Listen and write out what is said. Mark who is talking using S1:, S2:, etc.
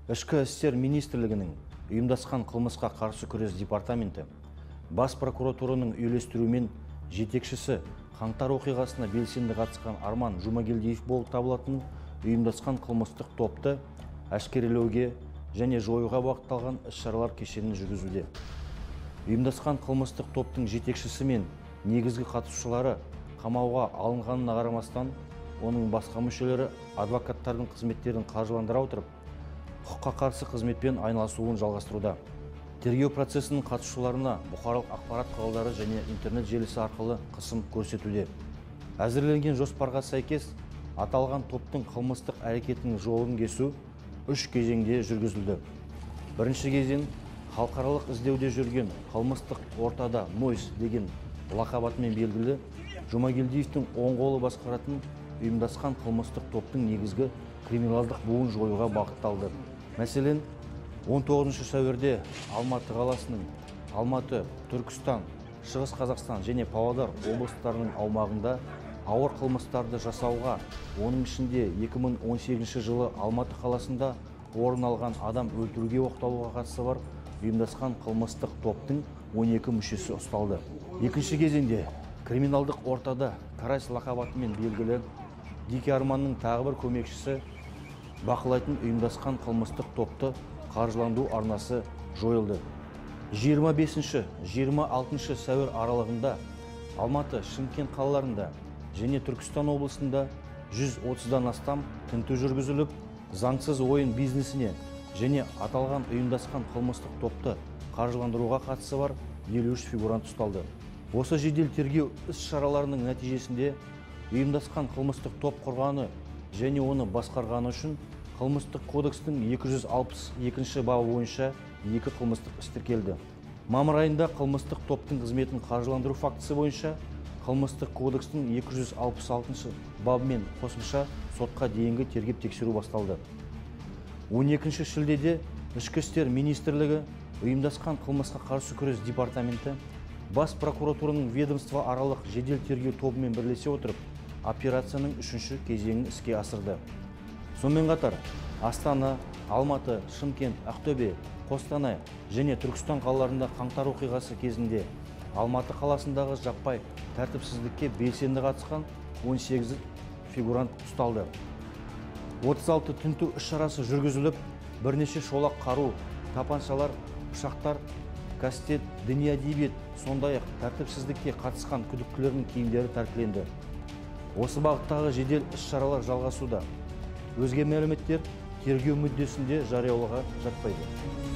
S1: Ішкі істер министрлігінің ұйымдасқан қылмысқа қарсы күрес департаменті бас прокуратураның үйлестіруімен жетекшісі қаңтар оқиғасына белсенді қатысқан Арман Жұмагелдиев болып табылатын ұйымдасқан қылмыстық топты әшкерелеуге және жоюға бағытталған іс-шаралар кешенін жүргізуде. Ұйымдасқан қылмыстық топтың жетекшісі мен негізгі қатысушылары қамауға алынғанына қарамастан, оның басқа мүшелері адвокаттардың қызметтерін қаржыландыра отырып, құқыққа қарсы қызметпен айналысуын жалғастыруда. Тергеу процесінің қатысушыларына бұқаралық ақпарат құралдары және интернет желісі арқылы қысым көрсетуде. Әзірленген жоспарға сәйкес, аталған топтың қылмыстық әрекетінің жолын кесу 3 кезеңде жүргізілді. Бірінші кезең халықаралық іздеуде жүрген қылмыстық ортада Нойс деген лақап атымен белгілі Жұмагелдиевтің оң қолы басқаратын ұйымдасқан қылмыстық топтың негізгі криминалдық буын жоюға бағытталды. Мәселен, 19 сәуірде Алматы қаласының Алматы, Түркістан, Шығыс Қазақстан және Павлодар облыстарының аумағында ауыр қылмыстарды жасауға, оның ішінде 2018 жылы Алматы қаласында орын алған адам өлтіруге оқталуға қатысы бар ұйымдасқан қылмыстық топтың 12 мүшесі ұсталды. Екінші кезеңде криминалдық ортада Карась лақап атымен белгілі Дике Арманның тағы бір көмекшісі бақылайтын ұйымдасқан қылмыстық топты қаржыландыру арнасы жойылды. 25-26 сәуір аралығында Алматы, Шымкент қалаларында және Түркістан облысында 130-дан астам тінту жүргізіліп, заңсыз ойын бизнесіне және аталған ұйымдасқан қылмыстық топты қаржыландыруға қатысы бар 53 фигурант ұсталды. Осы жедел тергеу іс-шараларының нәтижесінде ұйымдасқан қылмыстық топ құрғаны және оны басқарғаны үшін Қылмыстық кодекстің 262 бабы бойынша 2 қылмыстық іс тіркелді. Мамыр айында қылмыстық топтың қызметін қаржыландыру фактісі бойынша Қылмыстық кодекстің 266 бабымен қосымша сотқа дейінгі тергеп-тексеру басталды. 12 шілдеде Ішкі істер министрлігі ұйымдасқан қылмысқа қарсы күрес департаменті бас прокуратураның ведомство аралық жедел тергеу тобымен бірлесе отырып, операцияның 3-ші кезеңін іске асырды. Сонымен қатар Астана, Алматы, Шымкент, Ақтөбе, Қостанай және Түркістан қалаларында қаңтар оқиғасы кезінде Алматы қаласындағы жаппай тәртіпсіздікке белсенді қатысқан 18 фигурант ұсталды. 36 тінту іс-шарасы жүргізіліп, бірнеше шолақ қару, тапаншалар, пышақтар, кастет, діни әдебиет, сондай-ақ тәртіпсіздікке қатысқан күдіктілердің киімдері тәркіленді. Осы бағыттағы жедел іс-шаралар жалғасуда. Өзге мәліметтер тергеу мүддесінде жариялауға жатпайды.